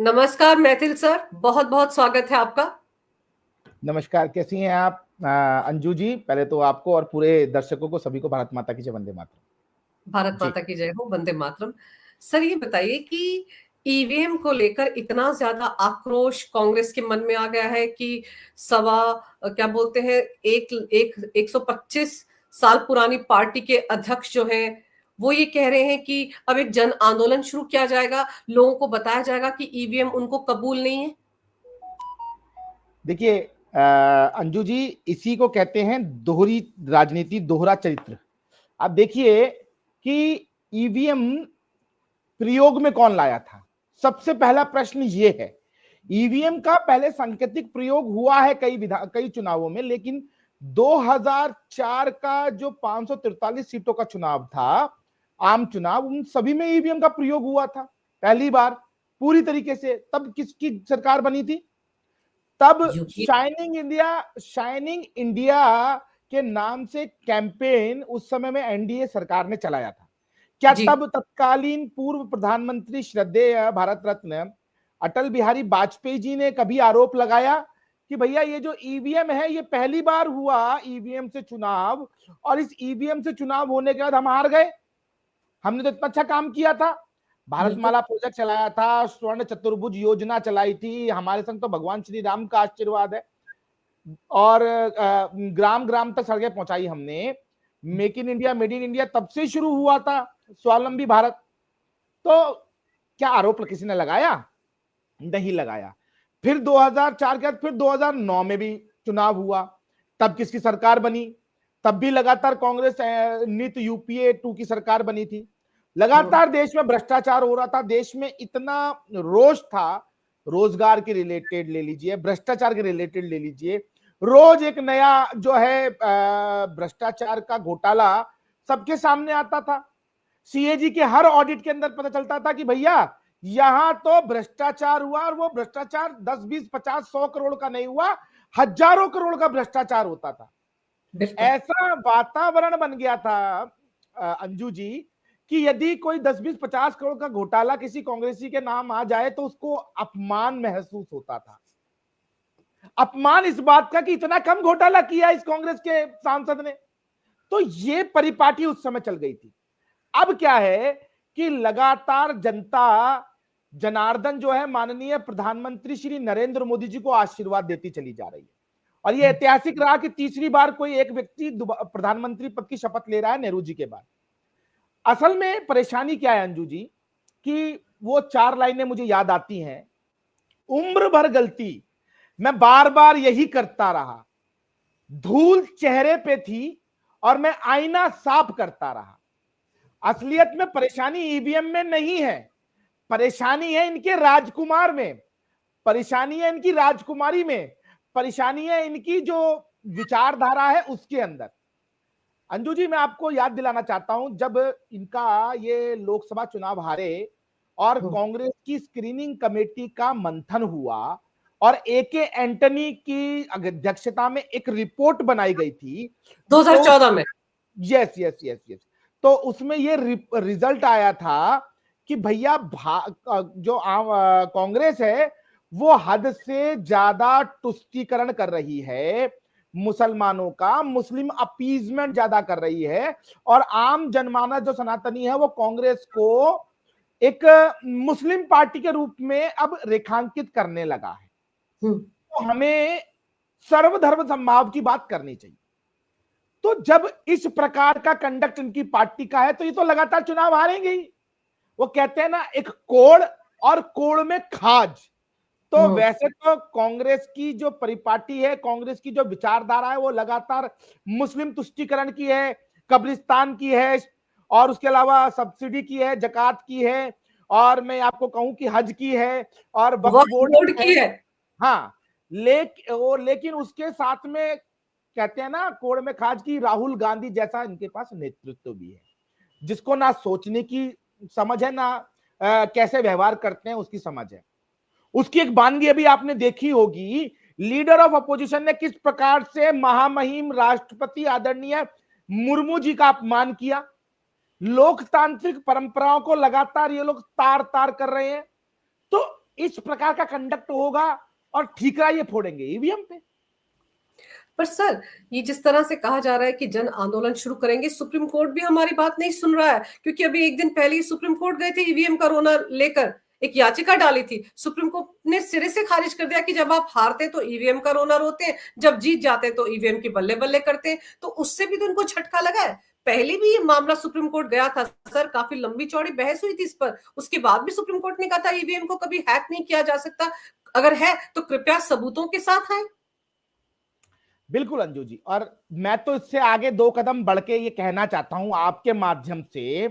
नमस्कार मैथिल सर, बहुत बहुत स्वागत है आपका। नमस्कार, कैसी हैं आप अंजू जी? पहले तो आपको और पूरे दर्शकों को सभी को भारत माता की जय, वंदे भारत मातरम जी। माता की जय हो, वंदे मातरम। सर ये बताइए कि ईवीएम को लेकर इतना ज्यादा आक्रोश कांग्रेस के मन में आ गया है कि सवा क्या बोलते हैं, एक एक 125 साल पुरानी पार्टी के अध्यक्ष जो हैं वो ये कह रहे हैं कि अब एक जन आंदोलन शुरू किया जाएगा, लोगों को बताया जाएगा कि ईवीएम उनको कबूल नहीं है। देखिए अंजू जी, इसी को कहते हैं दोहरी राजनीति, दोहरा चरित्र। आप देखिए कि ईवीएम प्रयोग में कौन लाया था। सबसे पहला प्रश्न ये है, ईवीएम का पहले सांकेतिक प्रयोग हुआ है कई चुनावों में, लेकिन 2004 का जो 543 सीटों का चुनाव था, आम चुनाव, उन सभी में ईवीएम का प्रयोग हुआ था पहली बार पूरी तरीके से। तब किसकी सरकार बनी थी? तब यूपी। शाइनिंग इंडिया के नाम से कैंपेन उस समय में एनडीए सरकार ने चलाया था। क्या जी। तब तत्कालीन पूर्व प्रधानमंत्री श्रद्धेय भारत रत्न अटल बिहारी वाजपेयी जी ने कभी आरोप लगाया कि भैया ये जो ईवीएम है, ये पहली बार हुआ ईवीएम से चुनाव, और इस ईवीएम से चुनाव होने के बाद हम हार गए, हमने तो इतना अच्छा काम किया था, बिल्कुल। भारतमाला प्रोजेक्ट चलाया था, स्वर्ण चतुर्भुज योजना चलाई थी, हमारे संग तो भगवान श्री राम का आशीर्वाद है, और ग्राम ग्राम तक सड़कें पहुंचाई हमने। Make in India, made in India तब से शुरू हुआ था, स्वावलंबी भारत। तो क्या आरोप किसी ने लगाया? नहीं लगाया। फिर 2004 के बाद फिर 2009 में भी चुनाव हुआ, तब किसकी सरकार बनी? तब भी लगातार कांग्रेस नीत यूपीए 2 की सरकार बनी थी। लगातार देश में भ्रष्टाचार हो रहा था, देश में इतना रोष था, रोजगार के रिलेटेड ले लीजिए, भ्रष्टाचार के रिलेटेड ले लीजिए, रोज एक नया जो है भ्रष्टाचार का घोटाला सबके सामने आता था। सीएजी के हर ऑडिट के अंदर पता चलता था कि भैया यहां तो भ्रष्टाचार हुआ, और वो भ्रष्टाचार 10 20 50 100 करोड़ का नहीं हुआ, हजारों करोड़ का भ्रष्टाचार होता था। बिल्कुल। ऐसा वातावरण बन गया था अंजू जी, कि यदि कोई 10 20 50 करोड़ का घोटाला किसी कांग्रेसी के नाम आ जाए तो उसको अपमान महसूस होता था। अपमान इस बात का कि इतना कम घोटाला किया इस कांग्रेस के सांसद ने। तो ये परिपाटी उस समय चल गई थी। अब क्या है कि लगातार जनता जनार्दन जो है माननीय प्रधानमंत्री श्री नरेंद्र मोदी जी को आशीर्वाद देती चली जा रही है, और यह ऐतिहासिक रहा कि तीसरी बार कोई एक व्यक्ति प्रधानमंत्री पद की शपथ ले रहा है नेहरू जी के बाद। असल में परेशानी क्या है अंजू जी, कि वो 4 लाइनें मुझे याद आती हैं, उम्र भर गलती मैं बार बार यही करता रहा, धूल चेहरे पे थी और मैं आईना साफ करता रहा। असलियत में परेशानी ईवीएम में नहीं है, परेशानी है इनके राजकुमार में, परेशानी है इनकी राजकुमारी में, परेशानी है इनकी जो विचारधारा है उसके अंदर। अंजू जी, मैं आपको याद दिलाना चाहता हूं, जब इनका ये लोकसभा चुनाव हारे और कांग्रेस की स्क्रीनिंग कमेटी का मंथन हुआ और एके एंटनी की अध्यक्षता में एक रिपोर्ट बनाई गई थी, तो 2014 में। यस यस यस यस, तो उसमें ये रिजल्ट आया था कि भैया जो कांग्रेस है वो हद से ज्यादा तुष्टीकरण कर रही है मुसलमानों का, मुस्लिम अपीजमेंट ज्यादा कर रही है, और आम जनमानस जो सनातनी है वो कांग्रेस को एक मुस्लिम पार्टी के रूप में अब रेखांकित करने लगा है। तो हमें सर्वधर्म समभाव की बात करनी चाहिए। तो जब इस प्रकार का कंडक्ट इनकी पार्टी का है तो ये तो लगातार चुनाव हारेंगे ही। वो कहते हैं ना, एक कोड़ और कोड़ में खाज। तो वैसे तो कांग्रेस की जो परिपाटी है, कांग्रेस की जो विचारधारा है, वो लगातार मुस्लिम तुष्टीकरण की है, कब्रिस्तान की है, और उसके अलावा सब्सिडी की है, जकात की है, और मैं आपको कहूं कि हज की है, और वक्फ बोर्ड बोर्ड की की है। है। हाँ, लेकिन उसके साथ में कहते हैं ना कोड़ में खाज की, राहुल गांधी जैसा इनके पास नेतृत्व भी है, जिसको ना सोचने की समझ है, ना कैसे व्यवहार करते हैं उसकी समझ है। उसकी एक बानगी अभी आपने देखी होगी, लीडर ऑफ अपोजिशन ने किस प्रकार से महामहिम राष्ट्रपति आदरणीय मुर्मू जी का अपमान किया। लोकतांत्रिक परंपराओं को लगातार ये लोग तार तार कर रहे हैं। तो इस प्रकार का कंडक्ट होगा और ठीकरा ये फोड़ेंगे ईवीएम पे। पर सर, ये जिस तरह से कहा जा रहा है कि जन आंदोलन शुरू करेंगे, सुप्रीम कोर्ट भी हमारी बात नहीं सुन रहा है, क्योंकि अभी एक दिन पहले ही सुप्रीम कोर्ट गए थे ईवीएम का रोना लेकर, एक याचिका डाली थी। सुप्रीम कोर्ट ने सिरे से खारिज कर दिया कि जब आप हारते तो ईवीएम का रोना रोते हैं, जब जीत जाते तो ईवीएम की बल्ले बल्ले करते हैं। तो उससे भी तो उनको झटका लगा है। पहले भी ये मामला सुप्रीम कोर्ट गया था सर, काफी लंबी चौड़ी बहस हुई थी इस पर। उसके बाद भी सुप्रीम कोर्ट ने कहा था ईवीएम को कभी हैक नहीं किया जा सकता, अगर है तो कृपया सबूतों के साथ आए। बिल्कुल अंजू जी, और मैं तो इससे आगे 2 कदम बढ़ के ये कहना चाहता हूं आपके माध्यम से,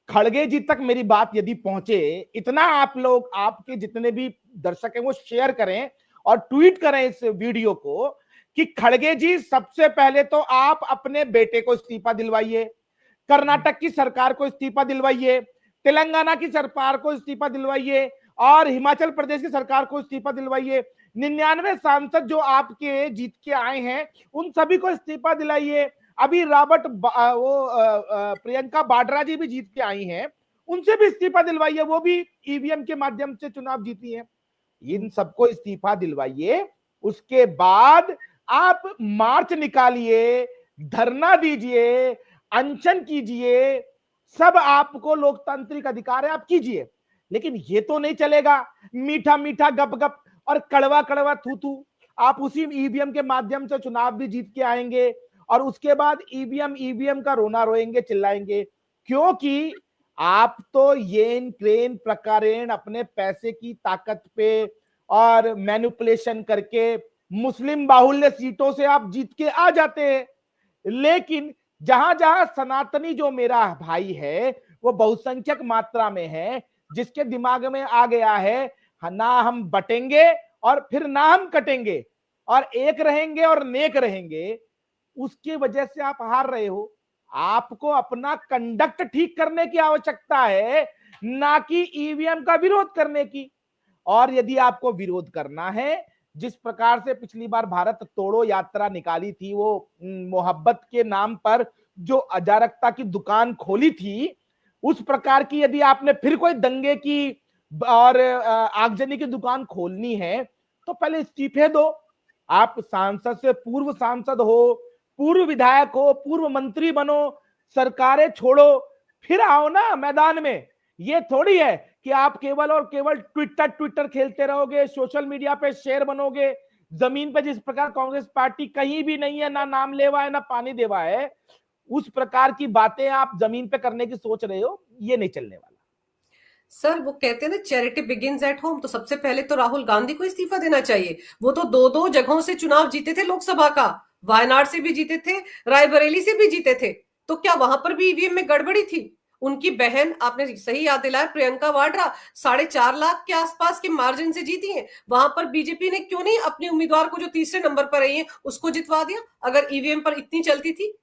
खड़गे जी तक मेरी बात यदि पहुंचे, इतना आप लोग, आपके जितने भी दर्शक हैं वो शेयर करें और ट्वीट करें इस वीडियो को कि खड़गे जी सबसे पहले तो आप अपने बेटे को इस्तीफा दिलवाइए, कर्नाटक की सरकार को इस्तीफा दिलवाइए, तेलंगाना की सरकार को इस्तीफा दिलवाइए और हिमाचल प्रदेश की सरकार को इस्तीफा दिलवाइए। 99 सांसद जो आपके जीत के आए हैं उन सभी को इस्तीफा दिलाइए। अभी प्रियंका वाड्रा जी भी जीत के आई हैं, उनसे भी इस्तीफा दिलवाइए, वो भी ईवीएम के माध्यम से चुनाव जीती हैं। इन सबको इस्तीफा दिलवाइए, उसके बाद आप मार्च निकालिए, धरना दीजिए, अनशन कीजिए, सब आपको लोकतांत्रिक अधिकार है, आप कीजिए। लेकिन ये तो नहीं चलेगा मीठा मीठा गप गप और कड़वा कड़वा थू थू। आप उसी ईवीएम के माध्यम से चुनाव भी जीत के आएंगे और उसके बाद ईवीएम ईवीएम का रोना रोएंगे, चिल्लाएंगे, क्योंकि आप तो येन क्रेन प्रकारेण अपने पैसे की ताकत पे और मैनिपुलेशन करके मुस्लिम बाहुल्य सीटों से आप जीत के आ जाते हैं। लेकिन जहां जहां सनातनी जो मेरा भाई है वो बहुसंख्यक मात्रा में है, जिसके दिमाग में आ गया है ना हम बटेंगे और फिर ना हम कटेंगे और एक रहेंगे और नेक रहेंगे, उसकी वजह से आप हार रहे हो। आपको अपना कंडक्ट ठीक करने की आवश्यकता है, ना कि ईवीएम का विरोध करने की। और यदि आपको विरोध करना है, जिस प्रकार से पिछली बार भारत तोड़ो यात्रा निकाली थी, वो मोहब्बत के नाम पर जो अजारकता की दुकान खोली थी, उस प्रकार की यदि आपने फिर कोई दंगे की और आगजनी की दुकान खोलनी है तो पहले इस्तीफे दो। आप सांसद से पूर्व सांसद हो, पूर्व विधायक हो, पूर्व मंत्री बनो, सरकारें छोड़ो, फिर आओ ना मैदान में। ये थोड़ी है कि आप केवल और केवल ट्विटर खेलते रहोगे, सोशल मीडिया पे शेयर बनोगे। जमीन पे जिस प्रकार कांग्रेस पार्टी कहीं भी नहीं है, ना नाम लेवा है ना पानी देवा है, उस प्रकार की बातें आप जमीन पे करने की सोच रहे हो, ये नहीं चलने वाला। सर, वो कहते हैं ना चैरिटी बिगिंस एट होम, तो सबसे पहले तो राहुल गांधी को इस्तीफा देना चाहिए। वो तो 2-2 जगहों से चुनाव जीते थे लोकसभा का, वायनाड से भी जीते थे, रायबरेली से भी जीते थे। तो क्या वहां पर भी ईवीएम में गड़बड़ी थी? उनकी बहन, आपने सही याद दिलाया, प्रियंका वाड्रा 4.5 लाख के आसपास के मार्जिन से जीती है। वहां पर बीजेपी ने क्यों नहीं अपने उम्मीदवार को जो तीसरे नंबर पर रही है उसको जितवा दिया, अगर ईवीएम पर इतनी चलती थी?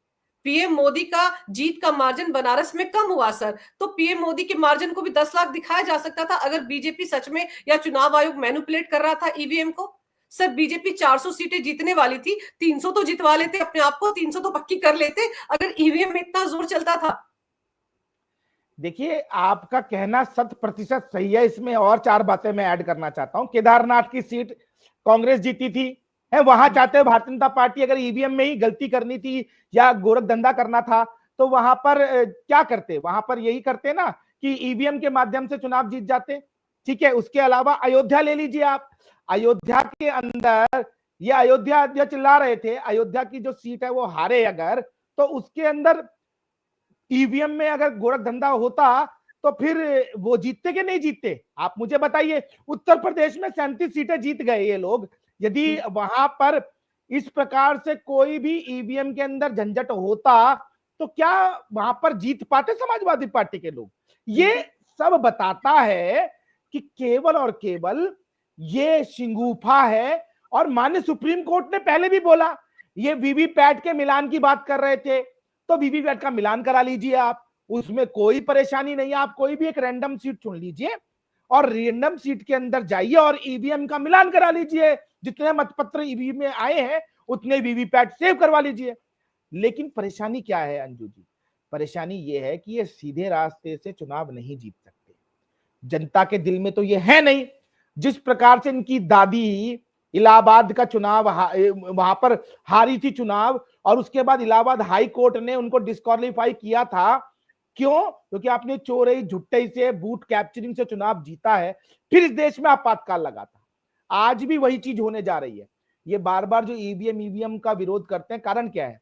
पीएम मोदी का जीत का मार्जिन बनारस में कम हुआ सर, तो पीएम मोदी के मार्जिन को भी 10 लाख दिखाया जा सकता था अगर बीजेपी सच में या चुनाव आयोग मैनिपुलेट कर रहा था ईवीएम को। सर, बीजेपी 400 सीटें जीतने वाली थी, 300 तो जितवा लेते अपने आप को, 300 तो पक्की कर लेते अगर ईवीएम में इतना जोर चलता था। देखिए, आपका कहना 100% सही है। इसमें और 4 बातें मैं ऐड करना चाहता हूं। केदारनाथ की सीट कांग्रेस जीती थी, है, वहां चाहते भारतीय जनता पार्टी अगर ईवीएम में ही गलती करनी थी या गोरख धंधा करना था तो वहां पर क्या करते, वहां पर यही करते ना कि ईवीएम के माध्यम से चुनाव जीत जाते। ठीक है, उसके अलावा अयोध्या ले लीजिए आप। अयोध्या के अंदर, ये अयोध्या जो चिल्ला रहे थे, अयोध्या की जो सीट है वो हारे अगर, तो उसके अंदर ईवीएम में अगर गोरख धंधा होता तो फिर वो जीतते कि नहीं जीतते, आप मुझे बताइए। उत्तर प्रदेश में 37 सीटें जीत गए ये लोग। यदि वहां पर इस प्रकार से कोई भी ईवीएम के अंदर झंझट होता तो क्या वहां पर जीत पाते समाजवादी पार्टी के लोग? ये सब बताता है कि केवल और केवल ये शिंगूफा है। और माननीय सुप्रीम कोर्ट ने पहले भी बोला, ये वीवीपैट के मिलान की बात कर रहे थे, तो वीवीपैट का मिलान करा लीजिए आप, उसमें कोई परेशानी नहीं है। आप कोई भी एक रैंडम सीट चुन लीजिए और रैंडम सीट के अंदर जाइए और ईवीएम का मिलान करा लीजिए। जितने मतपत्र ईवीएम में आए हैं उतने वीवीपैट सेव करवा लीजिए। लेकिन परेशानी क्या है अंजू जी? परेशानी ये है कि ये सीधे रास्ते से चुनाव नहीं जीत सकते। जनता के दिल में तो ये है नहीं। जिस प्रकार से इनकी दादी इलाहाबाद का चुनाव वहां पर हारी थी चुनाव, और उसके बाद इलाहाबाद हाई कोर्ट ने उनको डिस्क्वालीफाई किया था। क्यों? क्योंकि आपने चोरी झुट्टे से बूथ कैप्चरिंग से चुनाव जीता है, फिर इस देश में आपातकाल लगा था। आज भी वही चीज होने जा रही है। ये बार बार जो ईवीएम का विरोध करते हैं, कारण क्या है?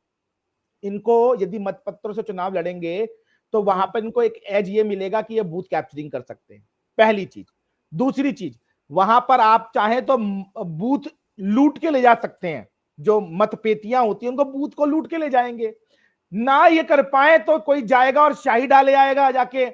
इनको यदि मतपत्रों से चुनाव लड़ेंगे तो वहां पर इनको एक एज ये मिलेगा कि ये बूथ कैप्चरिंग कर सकते हैं, पहली चीज। दूसरी चीज, वहां पर आप चाहें तो बूथ लूट के ले जा सकते हैं, जो मतपेटियां होती हैं उनको बूथ को लूट के ले जाएंगे। ना ये कर पाए तो कोई जाएगा और शाही डाले आएगा जाके।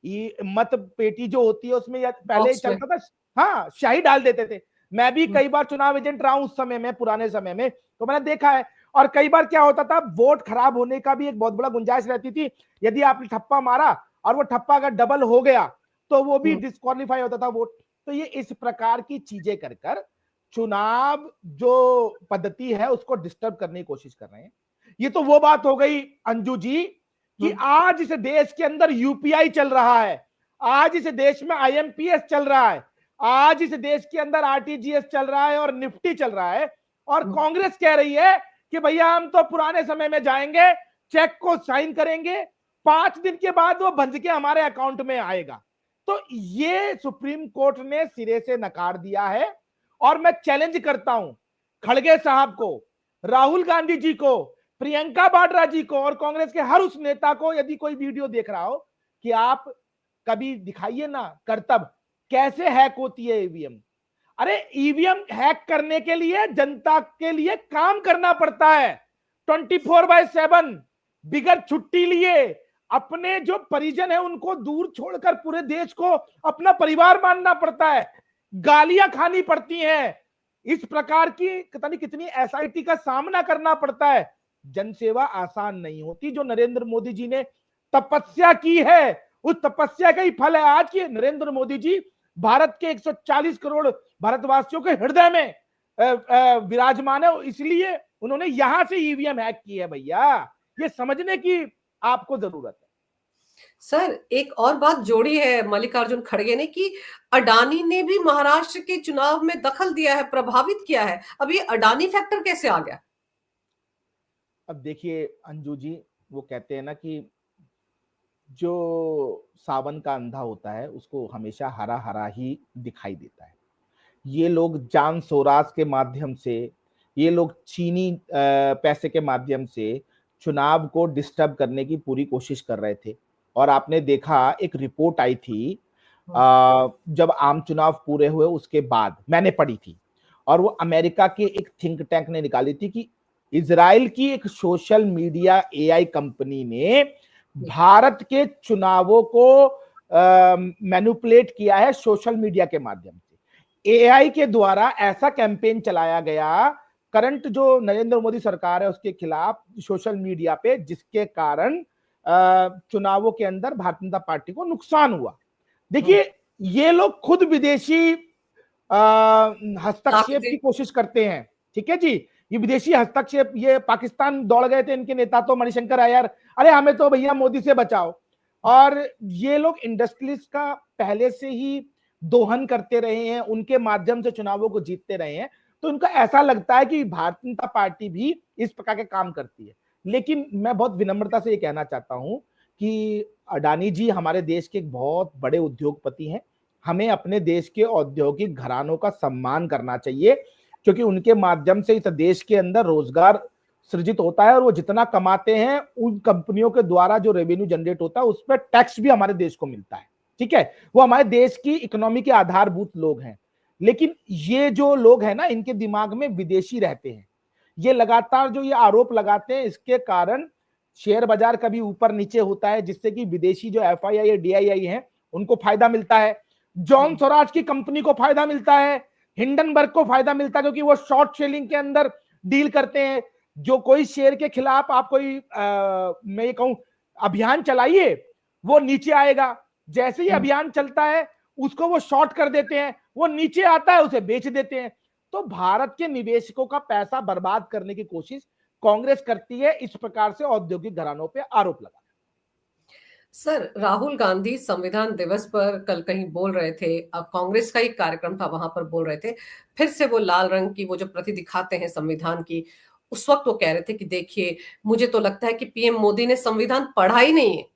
ये मत पेटी जो होती है उसमें पहले बॉक्स में। चलता था, हाँ, शाही डाल देते थे। मैं भी कई बार चुनाव एजेंट रहा हूं उस समय में, पुराने समय में, तो मैंने देखा है। और कई बार क्या होता था, वोट खराब होने का भी एक बहुत बड़ा गुंजाइश रहती थी। यदि आपने ठप्पा मारा और वो ठप्पा अगर डबल हो गया तो वो भी डिस्क्वालीफाई होता था वोट। तो ये इस प्रकार की चीजें कर कर चुनाव जो पद्धति है उसको डिस्टर्ब करने की कोशिश कर रहे हैं। ये तो वो बात हो गई अंजू जी कि आज इस देश के अंदर यूपीआई चल रहा है, आज इस देश में आईएमपीएस चल रहा है, आज इस देश के अंदर आरटीजीएस चल रहा है और निफ्टी चल रहा है, और कांग्रेस कह रही है कि भैया हम तो पुराने समय में जाएंगे, चेक को साइन करेंगे, 5 दिन के बाद वो भंज के हमारे अकाउंट में आएगा। तो ये सुप्रीम कोर्ट ने सिरे से नकार दिया है। और मैं चैलेंज करता हूं खड़गे साहब को, राहुल गांधी जी को, प्रियंका वाड्रा जी को और कांग्रेस के हर उस नेता को, यदि कोई वीडियो देख रहा हो, कि आप कभी दिखाइए ना करतब कैसे हैक होती है ईवीएम। अरे ईवीएम हैक करने के लिए जनता के लिए काम करना पड़ता है 24/7, बिगर छुट्टी लिए। अपने जो परिजन है उनको दूर छोड़कर पूरे देश को अपना परिवार मानना पड़ता है, गालियां खानी पड़ती हैं, इस प्रकार की पता नहीं कितनी एसआईटी का सामना करना पड़ता है। जनसेवा आसान नहीं होती। जो नरेंद्र मोदी जी ने तपस्या की है, उस तपस्या का ही फल है आज की नरेंद्र मोदी जी भारत के 140 करोड़ भारतवासियों के हृदय में विराजमान है। इसलिए उन्होंने यहां से ईवीएम हैक की है भैया, ये समझने की आपको जरूरत है। सर एक और बात जोड़ी है मल्लिकार्जुन खड़गे ने कि अडानी ने भी महाराष्ट्र के चुनाव में दखल दिया है, प्रभावित किया है। अब ये अडानी फैक्टर कैसे आ गया? अब देखिए अंजू जी, वो कहते हैं ना कि जो सावन का अंधा होता है उसको हमेशा हरा हरा ही दिखाई देता है। ये लोग जान सोराज के माध्यम से, ये लोग चीनी पैसे के माध्यम से चुनाव को डिस्टर्ब करने की पूरी कोशिश कर रहे थे। और आपने देखा एक रिपोर्ट आई थी जब आम चुनाव पूरे हुए उसके बाद, मैंने पढ़ी थी, और वो अमेरिका के एक थिंक टैंक ने निकाली थी कि इजराइल की एक सोशल मीडिया एआई कंपनी ने भारत के चुनावों को मैनिपुलेट किया है सोशल मीडिया के माध्यम से। एआई के द्वारा ऐसा कैंपेन चलाया गया करंट जो नरेंद्र मोदी सरकार है उसके खिलाफ सोशल मीडिया पे, जिसके कारण चुनावों के अंदर भारतीय जनता पार्टी को नुकसान हुआ। देखिए ये लोग खुद विदेशी हस्तक्षेप की कोशिश करते हैं, ठीक है जी। ये विदेशी हस्तक्षेप, ये पाकिस्तान दौड़ गए थे इनके नेता तो मणिशंकर अय्यर, अरे हमें तो भैया मोदी से बचाओ। और ये लोग इंडस्ट्रीज का पहले से ही दोहन करते रहे हैं, उनके माध्यम से चुनावों को जीतते रहे हैं, तो उनका ऐसा लगता है कि भारतीय जनता पार्टी भी इस प्रकार के काम करती है। लेकिन मैं बहुत विनम्रता से ये कहना चाहता हूं कि अडानी जी हमारे देश के एक बहुत बड़े उद्योगपति हैं। हमें अपने देश के औद्योगिक घरानों का सम्मान करना चाहिए, क्योंकि उनके माध्यम से इस देश के अंदर रोजगार सृजित होता है, और वो जितना कमाते हैं उन कंपनियों के द्वारा जो रेवेन्यू जनरेट होता है उस पर टैक्स भी हमारे देश को मिलता है, ठीक है। वो हमारे देश की इकोनॉमी के आधारभूत लोग हैं। लेकिन ये जो लोग हैं ना, इनके दिमाग में विदेशी रहते हैं। ये लगातार जो ये आरोप लगाते हैं, इसके कारण शेयर बाजार कभी ऊपर नीचे होता है, जिससे कि विदेशी जो एफआईआई या डीआईआई है उनको फायदा मिलता है, जॉन स्वराज की कंपनी को फायदा मिलता है, हिंडनबर्ग को फायदा मिलता है, क्योंकि वो शॉर्ट सेलिंग के अंदर डील करते हैं। जो कोई शेयर के खिलाफ आप कोई मैं ये कहूं अभियान चलाइए, वो नीचे आएगा। जैसे ही अभियान चलता है उसको वो शॉर्ट कर देते हैं, वो नीचे आता है उसे बेच देते हैं। तो भारत के निवेशकों का पैसा बर्बाद करने की कोशिश कांग्रेस करती है, इस प्रकार से औद्योगिक घरानों पे आरोप लगा। सर, राहुल गांधी संविधान दिवस पर कल कहीं बोल रहे थे, कांग्रेस का ही कार्यक्रम था, वहां पर बोल रहे थे। फिर से वो लाल रंग की वो जो प्रति दिखाते हैं संविधान की, उस वक्त वो कह रहे थे कि देखिए, मुझे तो लगता है कि पीएम मोदी ने संविधान पढ़ा ही नहीं है,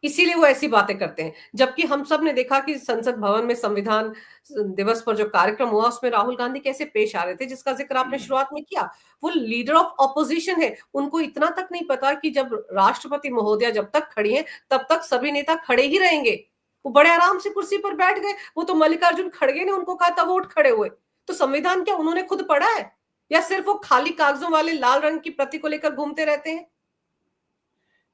इसीलिए वो ऐसी बातें करते हैं। जबकि हम सब ने देखा कि संसद भवन में संविधान दिवस पर जो कार्यक्रम हुआ, उसमें राहुल गांधी कैसे पेश आ रहे थे, जिसका जिक्र आपने शुरुआत में किया। वो लीडर ऑफ ऑपोजिशन है, उनको इतना तक नहीं पता कि जब राष्ट्रपति महोदया जब तक खड़ी हैं, तब तक सभी नेता खड़े ही रहेंगे। वो बड़े आराम से कुर्सी पर बैठ गए। वो तो मल्लिकार्जुन खड़गे ने उनको कहा तब वो उठ खड़े हुए। तो संविधान क्या उन्होंने खुद पढ़ा है, या सिर्फ वो खाली कागजों वाले लाल रंग की प्रति को लेकर घूमते रहते हैं?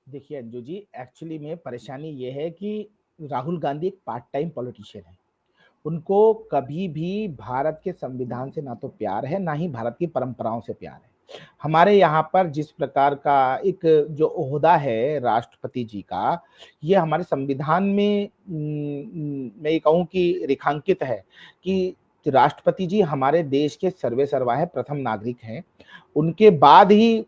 देखिए अंजू जी, एक्चुअली में परेशानी ये है कि राहुल गांधी एक पार्ट टाइम पॉलिटिशियन है। उनको कभी भी भारत के संविधान से ना तो प्यार है, ना ही भारत की परंपराओं से प्यार है। हमारे यहाँ पर जिस प्रकार का एक जो ओहदा है राष्ट्रपति जी का, ये हमारे संविधान में मैं ये कहूँ कि रेखांकित है कि राष्ट्रपति जी हमारे देश के सर्वे सर्वा है, प्रथम नागरिक हैं। उनके बाद ही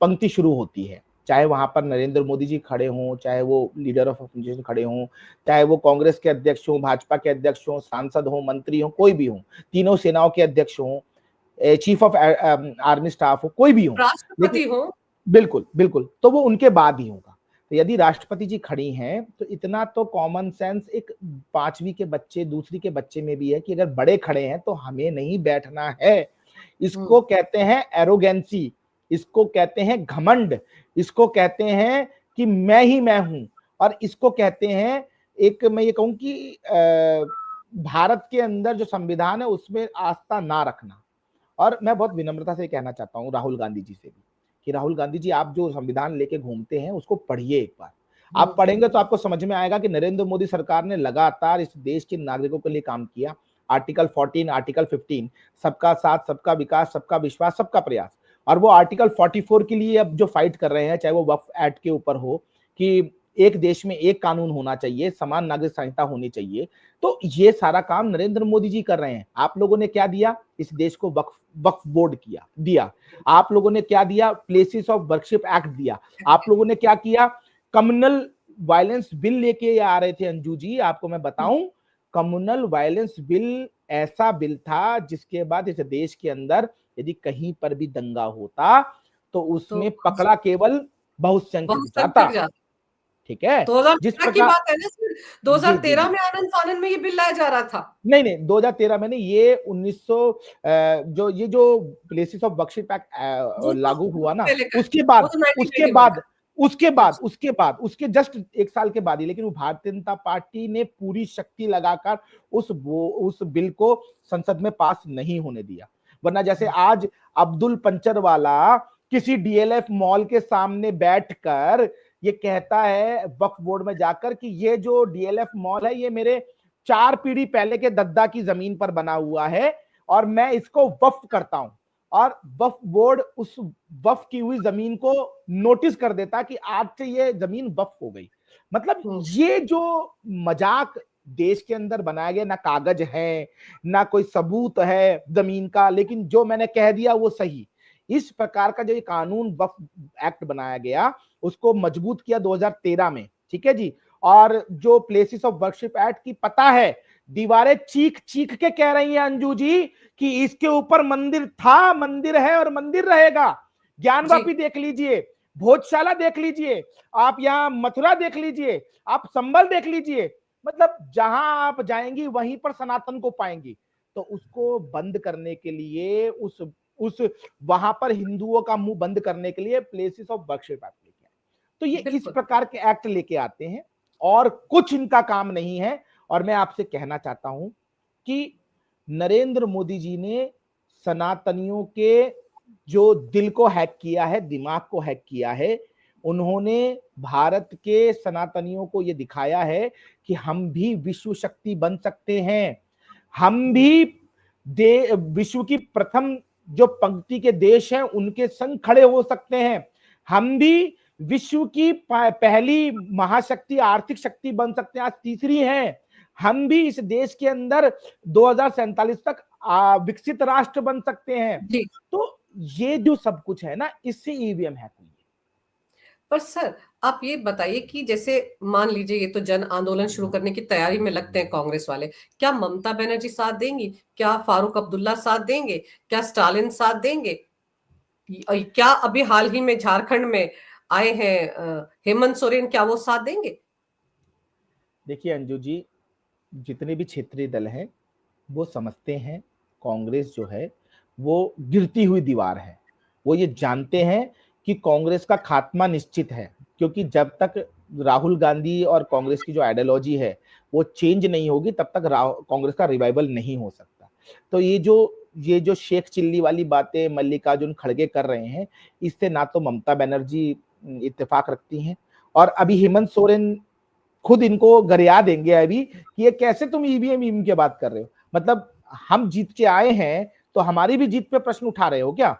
पंक्ति शुरू होती है, चाहे वहां पर नरेंद्र मोदी जी खड़े हों, चाहे वो लीडर ऑफ अपोजिशन खड़े हों, चाहे वो कांग्रेस के अध्यक्ष हों, भाजपा के अध्यक्ष हों, सांसद हों, मंत्री हों, कोई भी हों, तीनों सेनाओं के अध्यक्ष हों, चीफ ऑफ आर्मी स्टाफ हो, कोई भी हो, लेकिन राष्ट्रपति हो। बिल्कुल बिल्कुल, तो वो उनके बाद ही होगा। तो यदि राष्ट्रपति जी खड़ी हैं तो इतना तो कॉमन सेंस एक पांचवी के बच्चे, दूसरी के बच्चे में भी है कि अगर बड़े खड़े हैं तो हमें नहीं बैठना है। इसको कहते हैं एरोगेंसी, इसको कहते हैं घमंड, इसको कहते हैं कि मैं ही मैं हूं, और इसको कहते हैं एक, मैं ये कहूं कि भारत के अंदर जो संविधान है उसमें आस्था ना रखना। और मैं बहुत विनम्रता से कहना चाहता हूं राहुल गांधी जी से भी कि राहुल गांधी जी, आप जो संविधान लेके घूमते हैं उसको पढ़िए एक बार। आप पढ़ेंगे तो आपको समझ में आएगा कि नरेंद्र मोदी सरकार ने लगातार इस देश के नागरिकों के लिए काम किया। आर्टिकल 14, आर्टिकल 15, सबका साथ, सबका विकास, सबका विश्वास, सबका प्रयास, और वो आर्टिकल 44 के लिए अब जो फाइट कर रहे हैं, चाहे वो वक्फ एक्ट के ऊपर हो कि एक देश में एक कानून होना चाहिए, समान नागरिक संहिता होनी चाहिए, तो ये सारा काम नरेंद्र मोदी जी कर रहे हैं। आप लोगों ने क्या दिया इस देश को? वक्फ बोर्ड दिया। आप लोगों ने क्या दिया? प्लेसेस ऑफ वर्शिप एक्ट दिया। आप लोगों ने क्या किया? कम्युनल वायलेंस बिल लेके आ रहे थे अंजू जी, आपको मैं बताऊं, कम्युनल वायलेंस बिल ऐसा बिल था जिसके बाद इस देश के अंदर यदि कहीं पर भी दंगा होता तो उसमें तो पकड़ा केवल बहुसंख्यक जाता। बहुसंख्यक जाति। ठीक है, जिस 2013 की प्रकार, बात है ना सर, जी जी 2013 जी, में आनंद फानन में ये बिल लाया जा रहा था। नहीं नहीं, 2013 में नहीं, ये 1900 जो ये जो प्लेसेस ऑफ वर्शिप एक्ट वो तो लागू हुआ ना, से लेकर उसके वो बाद तो उसके 1991 बाद का। उसके बाद अच्छा। उसके जस्ट एक साल के बाद ही, लेकिन वो भारतीय जनता पार्टी ने पूरी शक्ति लगाकर उस बिल को संसद में पास नहीं होने दिया। वरना जैसे आज अब्दुल पंचर वाला किसी डीएलएफ मॉल के सामने बैठकर ये कहता है वक्फ बोर्ड में जाकर कि ये जो डीएलएफ मॉल है ये मेरे 4 पीढ़ी पहले के दद्दा की जमीन पर बना हुआ है और मैं इसको वक्फ करता हूं, और वक्फ बोर्ड उस वक्फ की हुई जमीन को नोटिस कर देता कि आज से ये जमीन वक्फ हो गई। मतलब ये जो मजाक देश के अंदर बनाया गया, ना कागज है ना कोई सबूत है जमीन का, लेकिन जो मैंने कह दिया वो सही। इस प्रकार का जो ये कानून वक्फ एक्ट बनाया गया उसको मजबूत किया 2013 में, ठीक है जी। और जो प्लेसेस ऑफ वर्शिप एक्ट की, पता है दीवारें चीख चीख के कह रही हैं अंजू जी कि इसके ऊपर मंदिर था, मंदिर है और मंदिर रहेगा। ज्ञानवापी देख लीजिए, भोजशाला देख लीजिए, आप यहाँ मथुरा देख लीजिए, आप संबल देख लीजिए, मतलब जहां आप जाएंगी वहीं पर सनातन को पाएंगी। तो उसको बंद करने के लिए, उस वहां पर हिंदुओं का मुंह बंद करने के लिए प्लेसेस ऑफ वर्शिप एक्ट लेके आए। तो ये इस प्रकार के एक्ट लेके आते हैं और कुछ इनका काम नहीं है। और मैं आपसे कहना चाहता हूं कि नरेंद्र मोदी जी ने सनातनियों के जो दिल को हैक किया है, दिमाग को हैक किया है, उन्होंने भारत के सनातनियों को यह दिखाया है कि हम भी विश्व शक्ति बन सकते हैं, हम भी विश्व की प्रथम जो पंक्ति के देश हैं उनके संग खड़े हो सकते हैं, हम भी विश्व की पहली महाशक्ति, आर्थिक शक्ति बन सकते हैं, आज तीसरी हैं, हम भी इस देश के अंदर 2047 तक विकसित राष्ट्र बन सकते हैं। तो ये जो सब कुछ है ना, इससे ईवीएम हैक हुई है। पर सर आप ये बताइए कि जैसे मान लीजिए ये तो जन आंदोलन शुरू करने की तैयारी में लगते हैं कांग्रेस वाले, क्या ममता बनर्जी साथ देंगी? क्या फारूक अब्दुल्ला साथ देंगे? क्या स्टालिन साथ देंगे? क्या अभी हाल ही में झारखंड में आए हैं हेमंत सोरेन, क्या वो साथ देंगे? देखिए अंजू जी, जितने भी क्षेत्रीय दल हैं वो समझते हैं कांग्रेस जो है वो गिरती हुई दीवार है। वो ये जानते हैं कि कांग्रेस का खात्मा निश्चित है, क्योंकि जब तक राहुल गांधी और कांग्रेस की जो आइडियोलॉजी है वो चेंज नहीं होगी तब तक कांग्रेस का रिवाइवल नहीं हो सकता। तो ये जो शेख चिल्ली वाली बातें मल्लिकार्जुन खड़गे कर रहे हैं, इससे ना तो ममता बनर्जी इत्तेफाक रखती हैं, और अभी हेमंत सोरेन खुद इनको गरिया देंगे अभी कि ये कैसे तुम ईवीएम की बात कर रहे हो। मतलब हम जीत के आए हैं तो हमारी भी जीत पे प्रश्न उठा रहे हो क्या?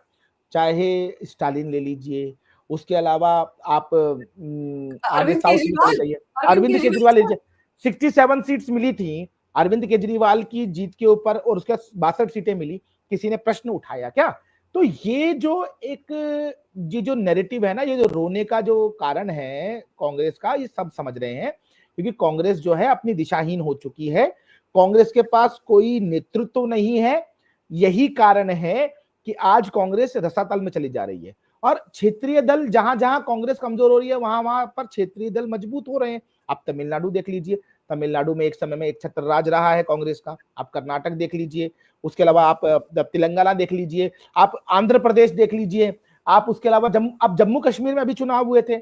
चाहे स्टालिन ले लीजिए, उसके अलावा आप आगे अरविंद साउथ में चले केजरीवाल, जाइए, अरविंद अरविंद केजरीवाल केजरीवाल। लीजिए। 67 सीट्स मिली थी अरविंद केजरीवाल की जीत के ऊपर, और उसके 62 सीटें मिली। किसी ने प्रश्न उठाया क्या? तो ये जो नैरेटिव है ना, ये जो रोने का जो कारण है कांग्रेस का, ये सब समझ रहे हैं, क्योंकि कांग्रेस जो है अपनी दिशाहीन हो चुकी है। कांग्रेस के पास कोई नेतृत्व नहीं है। यही कारण है कि आज कांग्रेस रसातल में चली जा रही है, और क्षेत्रीय दल जहां जहां कांग्रेस कमजोर हो रही है वहां वहां पर क्षेत्रीय दल मजबूत हो रहे हैं। आप तमिलनाडु देख लीजिए, तमिलनाडु में एक समय में एक छत्र राज रहा है कांग्रेस का। आप कर्नाटक देख लीजिए, उसके अलावा आप तेलंगाना देख लीजिए, आप आंध्र प्रदेश देख लीजिए, आप उसके अलावा आप जम्मू कश्मीर में अभी चुनाव हुए थे,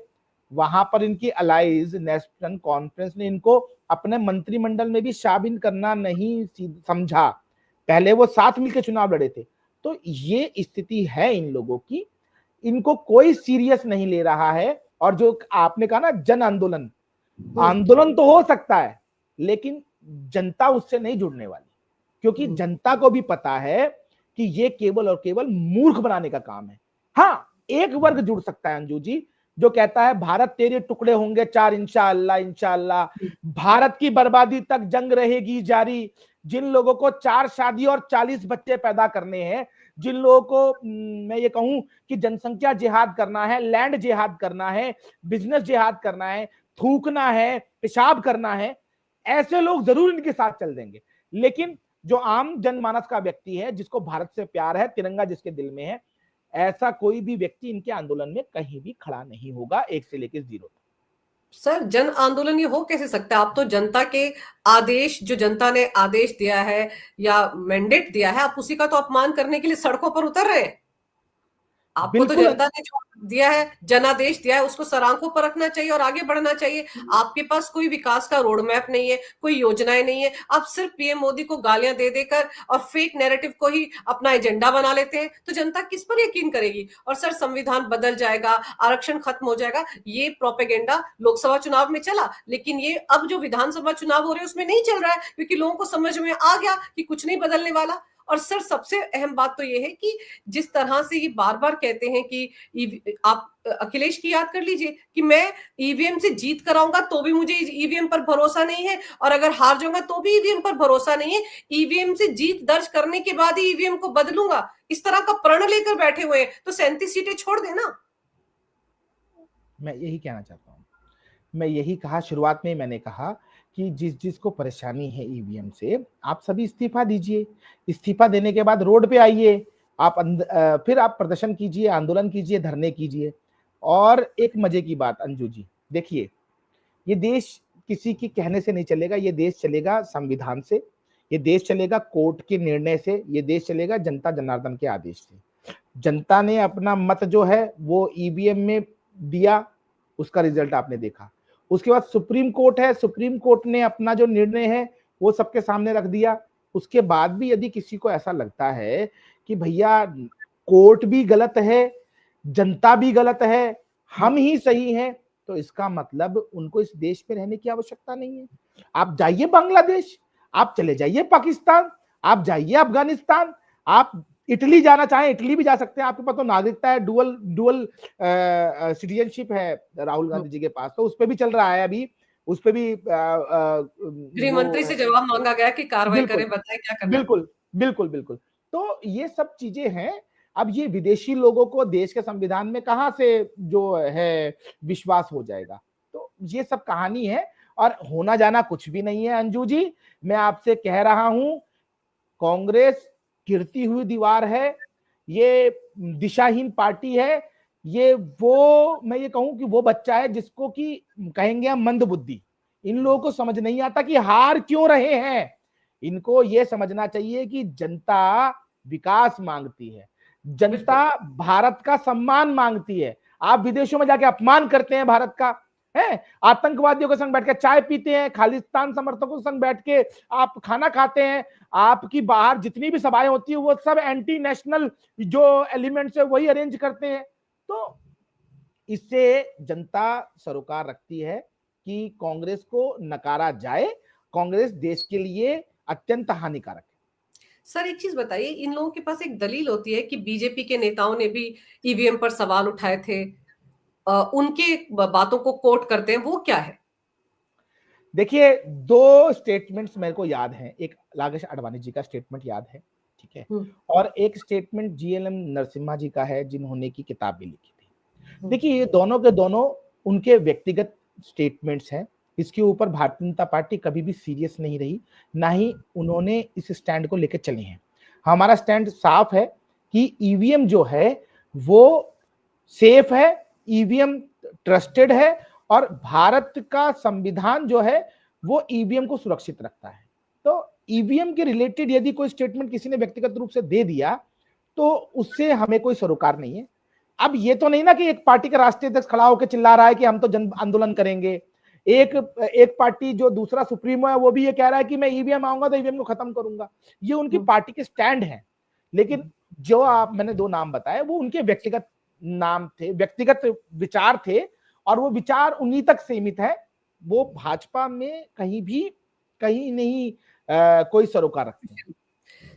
वहां पर इनकी अलाइज नेशनल कॉन्फ्रेंस ने इनको अपने मंत्रिमंडल में भी शामिल करना नहीं समझा। पहले वो साथ मिलकर चुनाव लड़े थे। तो ये स्थिति है इन लोगों की, इनको कोई सीरियस नहीं ले रहा है। और जो आपने कहा ना जन आंदोलन, आंदोलन तो हो सकता है लेकिन जनता उससे नहीं जुड़ने वाली, क्योंकि जनता को भी पता है कि ये केवल और केवल मूर्ख बनाने का काम है। हाँ, एक वर्ग जुड़ सकता है अंजू जी, जो कहता है भारत तेरे टुकड़े होंगे चार इंशाअल्लाह इंशाअल्लाह, भारत की बर्बादी तक जंग रहेगी जारी। जिन लोगों को 4 शादी और 40 बच्चे पैदा करने हैं, जिन लोगों को मैं ये कहूं कि जनसंख्या जिहाद करना है, लैंड जिहाद करना है, बिजनेस जिहाद करना है, थूकना है, पेशाब करना है, ऐसे लोग जरूर इनके साथ चल देंगे। लेकिन जो आम जनमानस का व्यक्ति है, जिसको भारत से प्यार है, तिरंगा जिसके दिल में है, ऐसा कोई भी व्यक्ति इनके आंदोलन में कहीं भी खड़ा नहीं होगा, 1 से लेकर 0 तक। सर जन आंदोलन ये हो कैसे सकता है? आप तो जनता के आदेश, जो जनता ने आदेश दिया है या मैंडेट दिया है, आप उसी का तो अपमान करने के लिए सड़कों पर उतर रहे हैं। आपको तो बिल्कुल। जनता ने जो दिया है, जनादेश दिया है, उसको सर आंखों पर रखना चाहिए और आगे बढ़ना चाहिए। आपके पास कोई विकास का रोड मैप नहीं है, कोई योजनाएं नहीं है। आप सिर्फ पीएम मोदी को गालियां दे देकर और फेक नैरेटिव को ही अपना एजेंडा बना लेते हैं, तो जनता किस पर यकीन करेगी? और सर संविधान बदल जाएगा, आरक्षण खत्म हो जाएगा, ये प्रोपेगेंडा लोकसभा चुनाव में चला, लेकिन ये अब जो विधानसभा चुनाव हो रहे हैं उसमें नहीं चल रहा है, क्योंकि लोगों को समझ में आ गया कि कुछ नहीं बदलने वाला। और सर सबसे अहम बात तो ये है कि जिस तरह से ये बार बार कहते हैं कि आप अखिलेश की याद कर लीजिए कि मैं ईवीएम से जीत कराऊंगा तो भी मुझे ईवीएम पर भरोसा नहीं है, और अगर हार जाऊंगा तो भी ईवीएम पर भरोसा नहीं है, ईवीएम से जीत दर्ज करने के बाद ही ईवीएम को बदलूंगा, इस तरह का प्रण लेकर बैठे हुए हैं। तो 37 सीटें छोड़ देना। मैं यही कहना चाहता हूं, मैं यही कहा शुरुआत में, मैंने कहा कि जिसको परेशानी है ईवीएम से, आप सभी इस्तीफा दीजिए। इस्तीफा देने के बाद रोड पे आइए, आप फिर आप प्रदर्शन कीजिए, आंदोलन कीजिए, धरने कीजिए। और एक मजे की बात अंजू जी, देखिए, ये देश किसी की कहने से नहीं चलेगा, ये देश चलेगा संविधान से, ये देश चलेगा कोर्ट के निर्णय से, ये देश चलेगा जनता जनार्दन के आदेश से। जनता ने अपना मत जो है वो ईवीएम में दिया, उसका रिजल्ट आपने देखा। उसके बाद सुप्रीम कोर्ट है, सुप्रीम कोर्ट ने अपना जो निर्णय है वो सबके सामने रख दिया। उसके बाद भी यदि किसी को ऐसा लगता है कि भैया कोर्ट भी गलत है, जनता भी गलत है, हम ही सही हैं, तो इसका मतलब उनको इस देश में रहने की आवश्यकता नहीं है। आप जाइए बांग्लादेश, आप चले जाइए पाकिस्तान, आप जाइए अफगानिस्तान, आप इटली जाना चाहें इटली भी जा सकते हैं, आपके पास तो नागरिकता है, डुअल डुअल सिटीजनशिप है राहुल गांधी जी के पास, तो उस पर भी चल रहा है अभी, उस पर भी गृह मंत्री से जवाब मांगा गया कि कार्रवाई बिल्कुल करें, बताएं क्या करना है। बिल्कुल बिल्कुल बिल्कुल। तो ये सब चीजें हैं। अब ये विदेशी लोगों को देश के संविधान में कहां से जो है विश्वास हो जाएगा। तो ये सब कहानी है और होना जाना कुछ भी नहीं है। अंजू जी, मैं आपसे कह रहा हूं, कांग्रेस गिरती हुई दीवार है, ये दिशाहीन पार्टी है, ये वो, मैं ये कहूं कि वो बच्चा है जिसको कि कहेंगे हम मंद बुद्धि। इन लोगों को समझ नहीं आता कि हार क्यों रहे हैं। इनको ये समझना चाहिए कि जनता विकास मांगती है, जनता बिल्कुल। भारत का सम्मान मांगती है। आप विदेशों में जाके अपमान करते हैं भारत का, है, आतंकवादियों के संग बैठ के चाय पीते हैं, खालिस्तान समर्थकों के संग बैठ के आप खाना खाते हैं, आपकी बाहर जितनी भी सभाएं होती है वो सब एंटी नेशनल जो एलिमेंट्स है वही अरेंज करते हैं। तो इससे जनता सरोकार रखती है कि कांग्रेस को नकारा जाए। कांग्रेस देश के लिए अत्यंत हानिकारक है। सर एक चीज बताइए, इन लोगों के पास एक दलील होती है कि बीजेपी के नेताओं ने भी ईवीएम पर सवाल उठाए थे, उनके बातों को कोट करते हैं, वो क्या है? देखिए, दो स्टेटमेंट्स मेरे को याद हैं। एक लाकेश आडवाणी जी का स्टेटमेंट याद है, ठीक है, हम्म। और एक स्टेटमेंट जीएलएम नरसिम्हा जी का है, जिन्होंने की किताब भी लिखी थी। हम्म। देखिए, ये दोनों के दोनों उनके व्यक्तिगत स्टेटमेंट्स हैं। इसके ऊपर भारतीय जनता पार्टी कभी भी सीरियस नहीं रही, ना ही उन्होंने इस स्टैंड को लेकर चली है। हमारा स्टैंड साफ है कि ईवीएम जो है वो सेफ है, ईवीएम ट्रस्टेड है, और भारत का संविधान जो है वो ईवीएम को सुरक्षित रखता है। तो ईवीएम के रिलेटेड यदि कोई स्टेटमेंट किसी ने व्यक्तिगत रूप से दे दिया तो उससे हमें कोई सरोकार नहीं है। अब ये तो नहीं ना कि एक पार्टी का राष्ट्रीय अध्यक्ष खड़ा होकर चिल्ला रहा है कि हम तो जन आंदोलन करेंगे, एक एक पार्टी जो दूसरा सुप्रीमो है वो भी ये कह रहा है कि मैं ईवीएम आऊंगा तो ईवीएम को खत्म करूंगा। ये उनकी पार्टी के स्टैंड है। लेकिन जो आप मैंने दो नाम बताए वो उनके व्यक्तिगत नाम थे, व्यक्तिगत विचार थे, और वो विचार उन्हीं तक सीमित है। वो भाजपा में कहीं भी कहीं नहीं कोई सरोकार रखते हैं।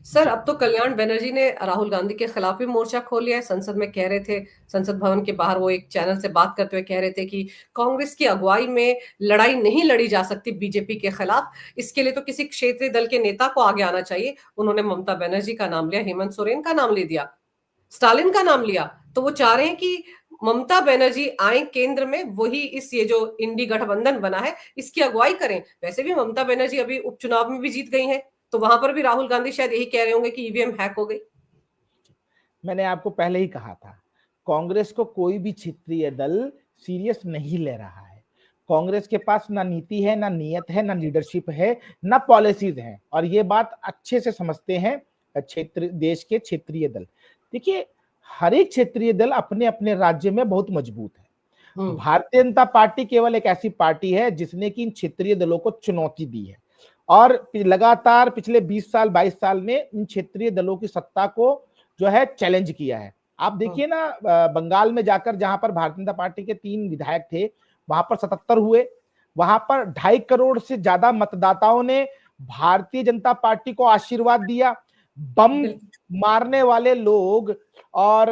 सर जी। अब तो कल्याण बनर्जी ने राहुल गांधी के खिलाफ भी मोर्चा खोल लिया है। संसद में कह रहे थे, संसद भवन के बाहर वो एक चैनल से बात करते हुए कह रहे थे कि कांग्रेस की अगुवाई में लड़ाई नहीं लड़ी जा सकती बीजेपी के खिलाफ, इसके लिए तो किसी क्षेत्रीय दल के नेता को आगे आना चाहिए। उन्होंने ममता बनर्जी का नाम लिया, हेमंत सोरेन का नाम ले दिया, स्टालिन का नाम लिया। तो वो चाह रहे हैं कि ममता बनर्जी आए केंद्र में, वही इस ये जो इंडी गठबंधन बना है इसकी अगुवाई करें। वैसे भी ममता बनर्जी अभी उपचुनाव में भी जीत गई हैं, तो वहां पर भी राहुल गांधी शायद यही कह रहे होंगे कि ईवीएम हैक हो गई। मैंने आपको पहले ही कहा था, कांग्रेस को कोई भी क्षेत्रीय दल सीरियस नहीं ले रहा है। कांग्रेस के पास ना नीति है, ना नियत है, ना लीडरशिप है, ना पॉलिसीज हैं, और ये बात अच्छे से समझते हैं क्षेत्र देश के क्षेत्रीय दल। देखिए, हर एक क्षेत्रीय दल अपने अपने राज्य में बहुत मजबूत है। भारतीय जनता पार्टी केवल एक ऐसी पार्टी है जिसने कि इन क्षेत्रीय दलों को चुनौती दी है, और लगातार पिछले 20 साल 22 साल में इन क्षेत्रीय दलों की सत्ता को जो है चैलेंज किया है। आप देखिए ना, बंगाल में जाकर जहां पर भारतीय जनता पार्टी के 3 विधायक थे, वहां पर 77 हुए। वहां पर 2.5 करोड़ से ज्यादा मतदाताओं ने भारतीय जनता पार्टी को आशीर्वाद दिया। बम मारने वाले लोग और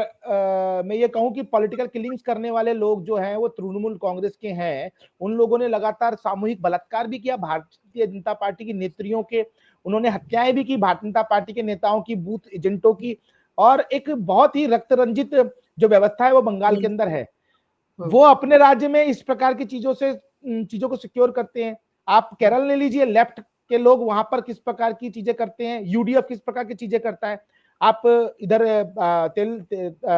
मैं ये कहूं कि पॉलिटिकल किलिंग्स करने वाले लोग जो हैं वो तृणमूल कांग्रेस के हैं। उन लोगों ने लगातार सामूहिक बलात्कार भी किया भारतीय जनता पार्टी की नेत्रियों के, उन्होंने हत्याएं भी की भारतीय जनता पार्टी के नेताओं की, बूथ एजेंटों की, और एक बहुत ही रक्त रंजित जो व्यवस्था है वो बंगाल के अंदर है। वो अपने राज्य में इस प्रकार की चीजों को सिक्योर करते हैं। आप केरल ले लीजिए, लेफ्ट के लोग वहां पर किस प्रकार की चीजें करते हैं, यूडीएफ किस प्रकार की चीजें करता है। आप इधर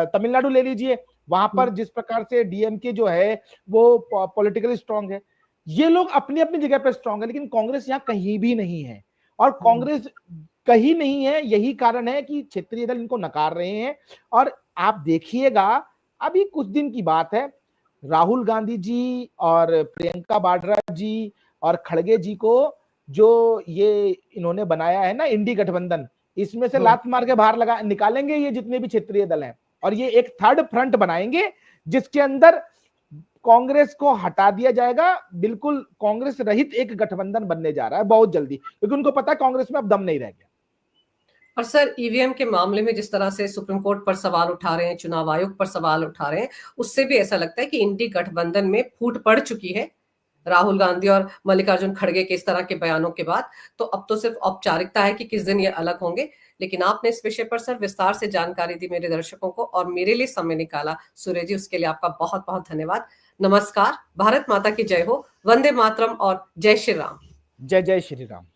तमिलनाडु ले लीजिए, वहां पर जिस प्रकार से डीएमके जो है वो पॉलिटिकली स्ट्रांग है। ये लोग अपनी अपनी जगह पर स्ट्रांग है, लेकिन कांग्रेस यहाँ कहीं भी नहीं है। और कांग्रेस कहीं नहीं है, यही कारण है कि क्षेत्रीय दल इनको नकार रहे हैं। और आप देखिएगा, अभी कुछ दिन की बात है, राहुल गांधी जी और प्रियंका वाड्रा जी और खड़गे जी को जो ये इन्होंने बनाया है ना इंडी गठबंधन, इसमें से लात मार के बाहर लगा निकालेंगे ये जितने भी क्षेत्रीय दल हैं, और ये एक थर्ड फ्रंट बनाएंगे जिसके अंदर कांग्रेस को हटा दिया जाएगा। बिल्कुल कांग्रेस रहित एक गठबंधन बनने जा रहा है बहुत जल्दी, क्योंकि उनको पता है कांग्रेस में अब दम नहीं रह गया। और सर ईवीएम के मामले में जिस तरह से सुप्रीम कोर्ट पर सवाल उठा रहे हैं, चुनाव आयोग पर सवाल उठा रहे हैं, उससे भी ऐसा लगता है कि इंडी गठबंधन में फूट पड़ चुकी है राहुल गांधी और मल्लिकार्जुन खड़गे के इस तरह के बयानों के बाद। तो अब तो सिर्फ औपचारिकता है कि किस दिन ये अलग होंगे, लेकिन आपने इस विषय पर सर विस्तार से जानकारी दी मेरे दर्शकों को और मेरे लिए समय निकाला। सूर्य जी, उसके लिए आपका बहुत बहुत धन्यवाद। नमस्कार, भारत माता की जय हो, वंदे मातरम और जय श्री राम। जय जय श्री राम।